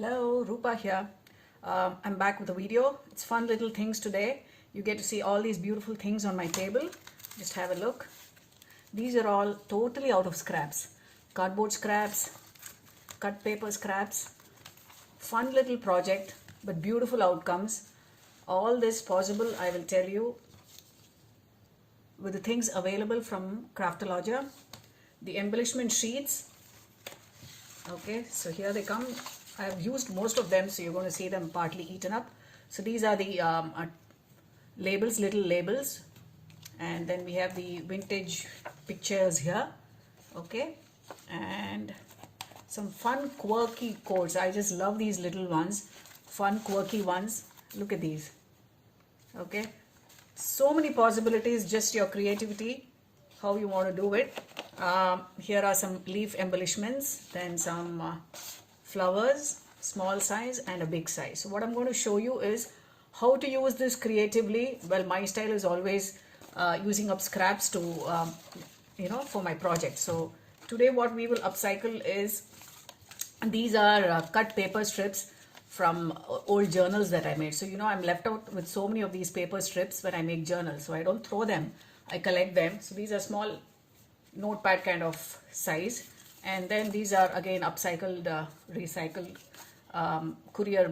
Hello, Rupa here. I'm back with a video. It's fun little things today. You get to see all these beautiful things on my table. Just have a look. These are all totally out of scraps. Cardboard scraps, cut paper scraps. Fun little project, but beautiful outcomes. All this possible, I will tell you, with the things available from Craftologia. The embellishment sheets. Okay, so here they come. I have used most of them, so you're going to see them partly eaten up. So these are the labels, little labels, and then we have the vintage pictures here. Okay, and some fun quirky codes. I just love these little ones, fun quirky ones. Look at these. Okay, so many possibilities, just your creativity, how you want to do it. Here are some leaf embellishments, then some flowers, small size and a big size. So what I'm going to show you is how to use this creatively. Well, my style is always using up scraps to for my project. So today what we will upcycle is, these are cut paper strips from old journals that I made. So I'm left out with so many of these paper strips when I make journals, so I don't throw them, I collect them. So these are small notepad kind of size, and then these are again upcycled, recycled courier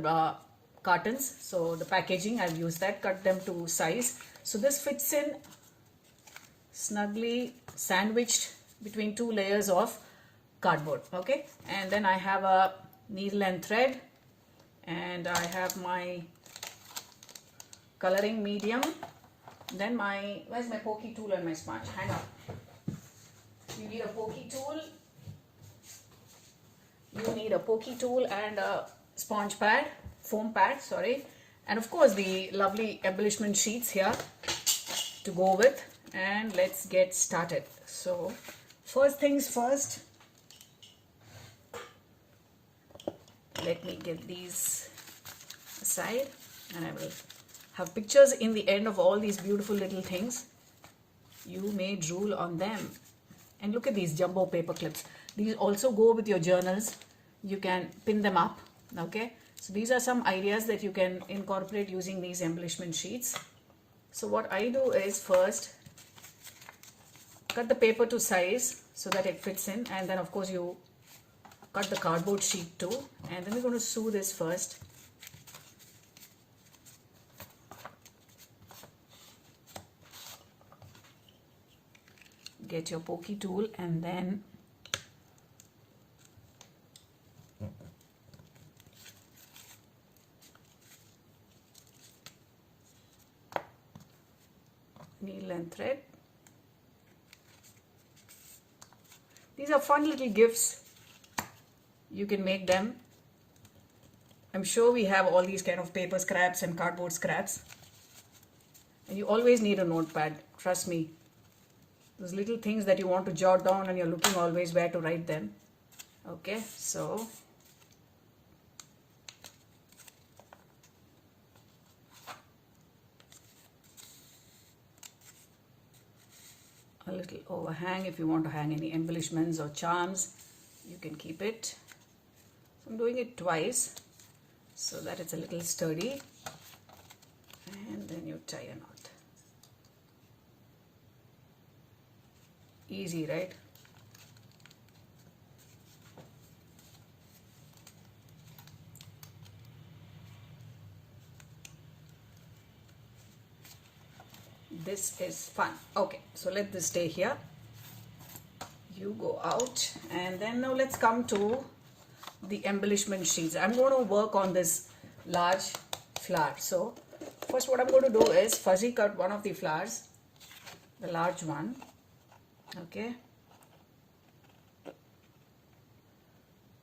cartons. So the packaging, I've used that, cut them to size. So this fits in snugly, sandwiched between two layers of cardboard. Okay, and then I have a needle and thread, and I have my coloring medium, then where's my pokey tool and my sponge? Hang on. You need a pokey tool. You need a pokey tool and a sponge pad, foam pad, sorry. And of course the lovely embellishment sheets here to go with. And let's get started. So first things first, let me get these aside, and I will have pictures in the end of all these beautiful little things. You may drool on them. And look at these jumbo paper clips. These also go with your journals. You can pin them up. Okay, so these are some ideas that you can incorporate using these embellishment sheets. So what I do is, first cut the paper to size so that it fits in, and then of course you cut the cardboard sheet too, and then we're going to sew this first. Get your pokey tool and then needle and thread. These are fun little gifts. You can make them. I'm sure we have all these kind of paper scraps and cardboard scraps. And you always need a notepad, trust me. Those little things that you want to jot down and you're looking always where to write them. Okay, so a little overhang. If you want to hang any embellishments or charms, you can keep it. So I'm doing it twice so that it's a little sturdy, and then you tie a knot. Easy, right? This is fun. Okay, so let this stay here. You go out, and then now let's come to the embellishment sheets. I'm going to work on this large flower. So first what I'm going to do is fuzzy cut one of the flowers, the large one. Okay,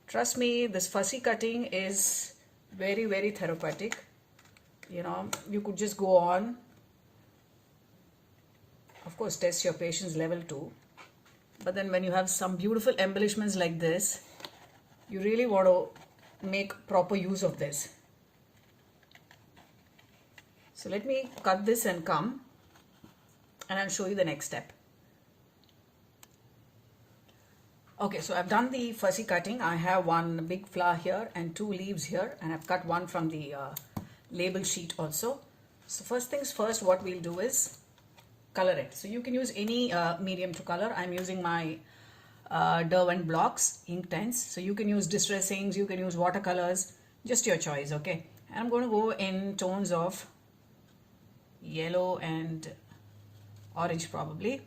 trust me, this fussy cutting is very, very therapeutic. You could just go on, of course test your patience level too, but then when you have some beautiful embellishments like this, you really want to make proper use of this. So let me cut this and come, and I'll show you the next step. Okay, so I've done the fussy cutting. I have one big flower here and two leaves here, and I've cut one from the label sheet also. So first things first, what we'll do is color it. So you can use any medium to color. I'm using my Derwent Blocks Inktense. So you can use distress inks, you can use watercolors, just your choice, okay? And I'm going to go in tones of yellow and orange probably.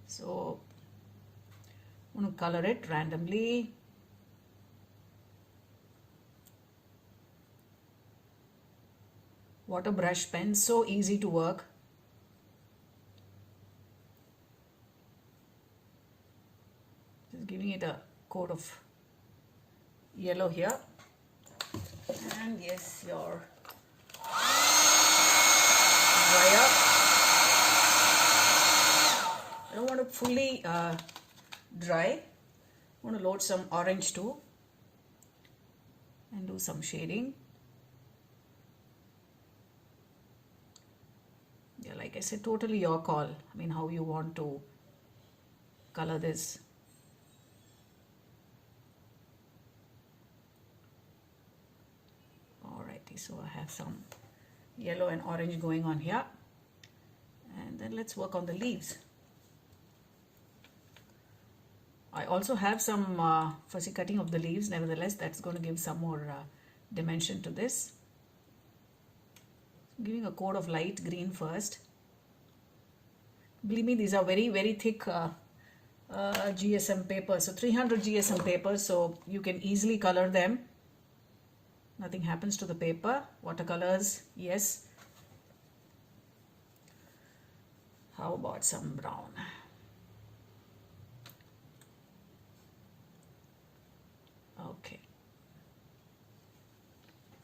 So I'm going to color it randomly. Water brush pen, so easy to work. Just giving it a coat of yellow here. And yes, your dryer. I don't want to fully dry. I want to load some orange too and do some shading. Yeah, like I said, totally your call. I mean, how you want to color this. Alrighty, so I have some yellow and orange going on here. And then let's work on the leaves. I also have some fussy cutting of the leaves. Nevertheless, that's going to give some more dimension to this. Giving a coat of light green first. Believe me, these are very, very thick GSM paper. So 300 GSM paper, so you can easily color them. Nothing happens to the paper. Watercolors, yes. How about some brown? Okay.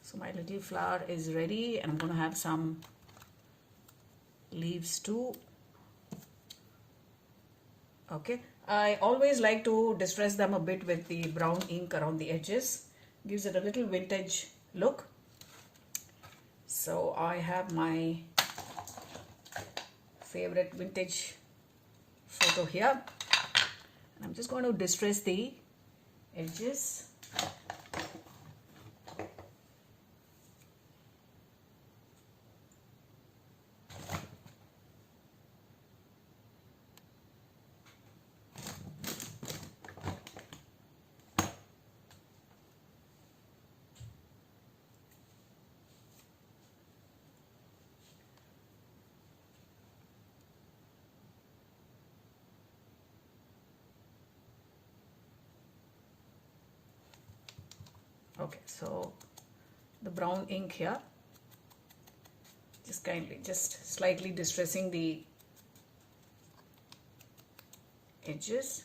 So my little flower is ready, and I'm going to have some leaves too. Okay. I always like to distress them a bit with the brown ink around the edges. Gives it a little vintage look. So I have my favorite vintage photo here. And I'm just going to distress the edges. Okay, so the brown ink here, just slightly distressing the edges.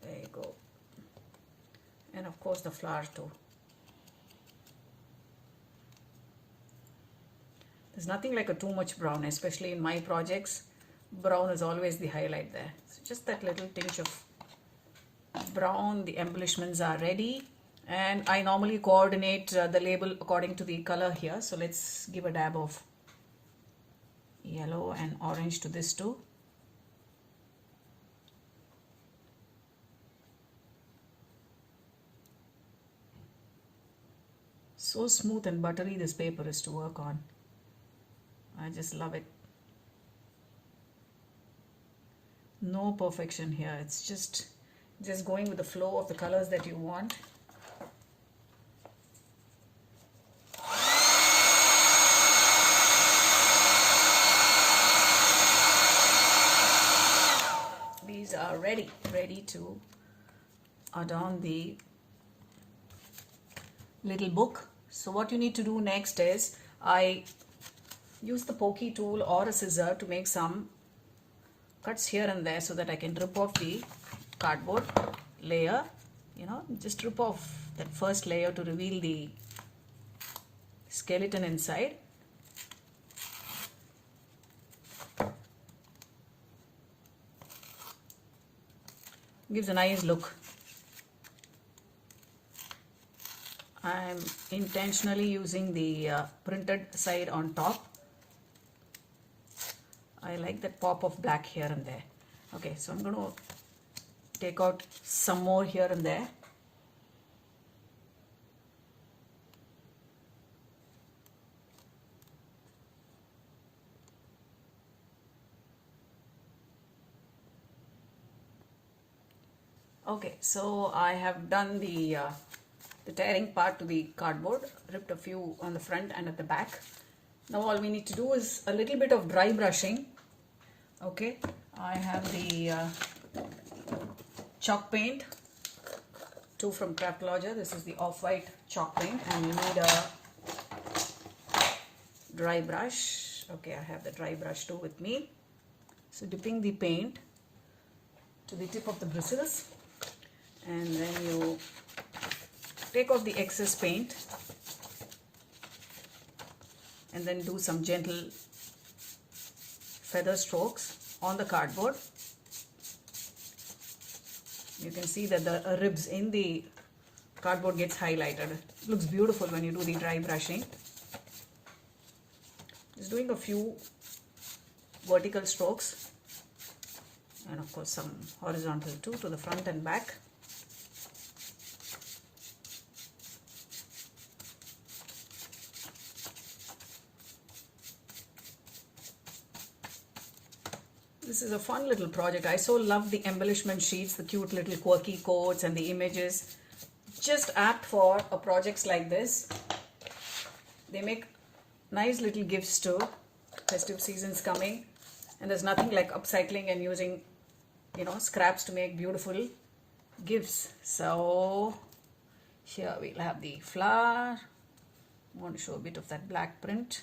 There you go. And of course the flower too. There's nothing like a too much brown, especially in my projects. Brown is always the highlight there. So just that little tinge of brown, the embellishments are ready. And I normally coordinate the label according to the color here. So let's give a dab of yellow and orange to this too. So smooth and buttery this paper is to work on. I just love it. No perfection here. It's just going with the flow of the colors that you want. These are ready to adorn the little book. So what you need to do next is I use the pokey tool or a scissor to make some cuts here and there so that I can rip off the cardboard layer. You know, just rip off that first layer to reveal the skeleton inside. Gives a nice look. I'm intentionally using the printed side on top. I like that pop of black here and there. Okay, so I'm going to take out some more here and there. Okay, so I have done the tearing part to the cardboard, ripped a few on the front and at the back. Now all we need to do is a little bit of dry brushing. Okay, I have the chalk paint, 2 from Craftology. This is the off-white chalk paint, and you need a dry brush. Okay, I have the dry brush too with me. So dipping the paint to the tip of the bristles, and then you take off the excess paint and then do some gentle feather strokes on the cardboard. You can see that the ribs in the cardboard gets highlighted. It looks beautiful when you do the dry brushing. Just doing a few vertical strokes, and of course some horizontal too, to the front and back. This is a fun little project. I so love the embellishment sheets, the cute little quirky quotes and the images. Just apt for projects like this. They make nice little gifts too. Festive season's coming, and there's nothing like upcycling and using, scraps to make beautiful gifts. So here we'll have the flower. I want to show a bit of that black print.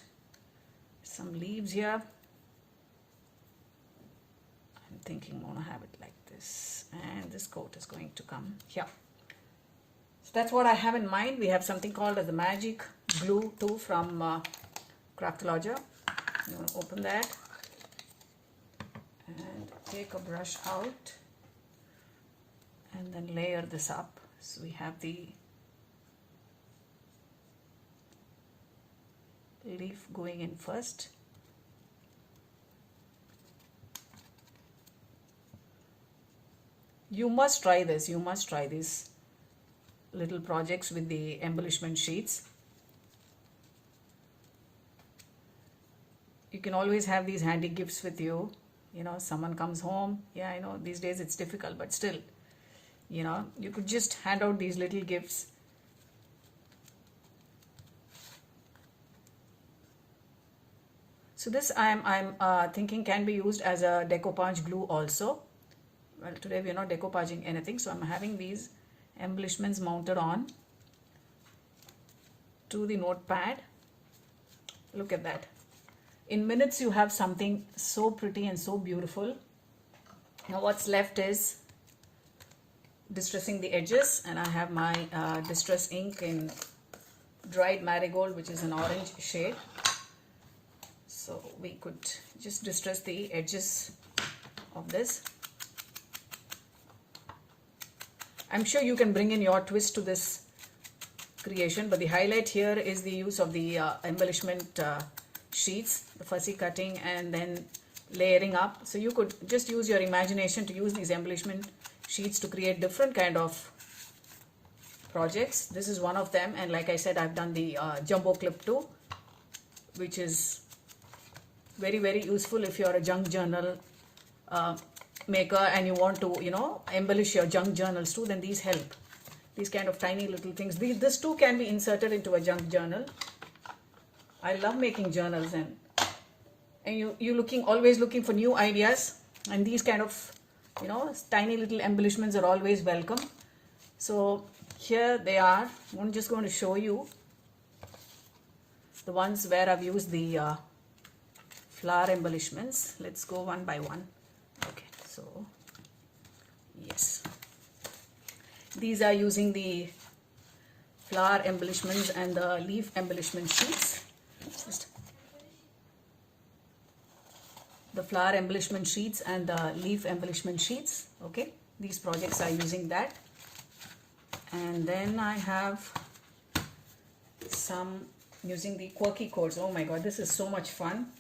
Some leaves here. I'm thinking I'm going to have it like this, and this coat is going to come here. So that's what I have in mind. We have something called as the magic glue too from Craftology. I'm going to open that and take a brush out and then layer this up. So we have the leaf going in first. You must try this. You must try these little projects with the embellishment sheets. You can always have these handy gifts with you. Someone comes home. Yeah, I know these days it's difficult, but still, you could just hand out these little gifts. So this I'm thinking can be used as a decoupage glue also. Well, today we are not decoupaging anything, so I'm having these embellishments mounted on to the notepad. Look at that. In minutes you have something so pretty and so beautiful. Now what's left is distressing the edges, and I have my distress ink in dried marigold, which is an orange shade. So we could just distress the edges of this. I'm sure you can bring in your twist to this creation, but the highlight here is the use of the embellishment sheets, the fussy cutting and then layering up. So you could just use your imagination to use these embellishment sheets to create different kind of projects. This is one of them, and like I said, I've done the jumbo clip too, which is very, very useful if you're a junk journal maker and you want to embellish your junk journals too. Then these help, these kind of tiny little things. This too can be inserted into a junk journal. I love making journals, and you always looking for new ideas, and these kind of tiny little embellishments are always welcome. So here they are. I'm just going to show you the ones where I've used the flower embellishments. Let's go one by one. Okay, so yes, these are using the flower embellishments and the leaf embellishment sheets. Just the flower embellishment sheets and the leaf embellishment sheets. Okay, these projects are using that. And then I have some using the quirky codes. Oh my god, this is so much fun.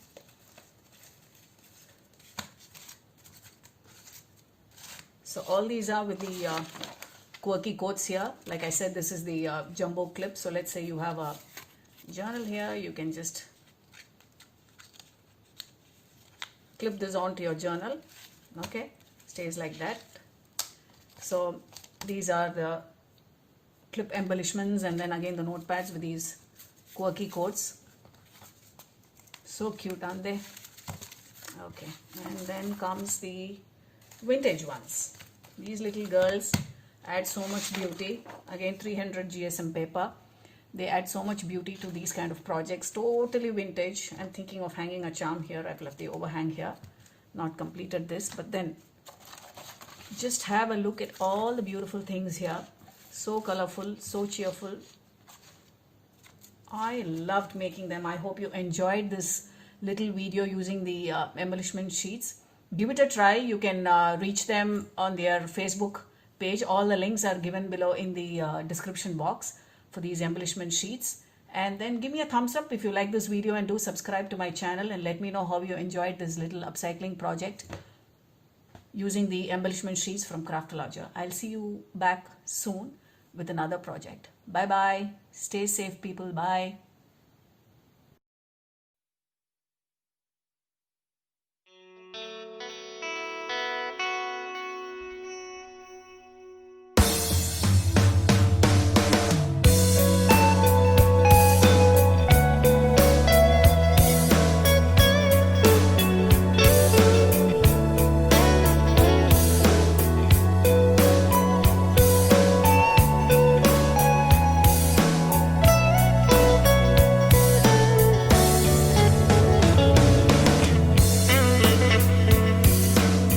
So all these are with the quirky quotes here. Like I said, this is the jumbo clip. So let's say you have a journal here, you can just clip this onto your journal. Okay, stays like that. So these are the clip embellishments, and then again the notepads with these quirky quotes. So cute, aren't they? Okay, and then comes the vintage ones. These little girls add so much beauty. Again, 300 GSM paper. They add so much beauty to these kind of projects. Totally vintage. I'm thinking of hanging a charm here. I've left the overhang here. Not completed this, but then just have a look at all the beautiful things here. So colorful, so cheerful. I loved making them. I hope you enjoyed this little video using the embellishment sheets. Give it a try. You can reach them on their Facebook page. All the links are given below in the description box for these embellishment sheets. And then give me a thumbs up if you like this video, and do subscribe to my channel and let me know how you enjoyed this little upcycling project using the embellishment sheets from Craftologia. I'll see you back soon with another project. Bye bye. Stay safe, people. Bye.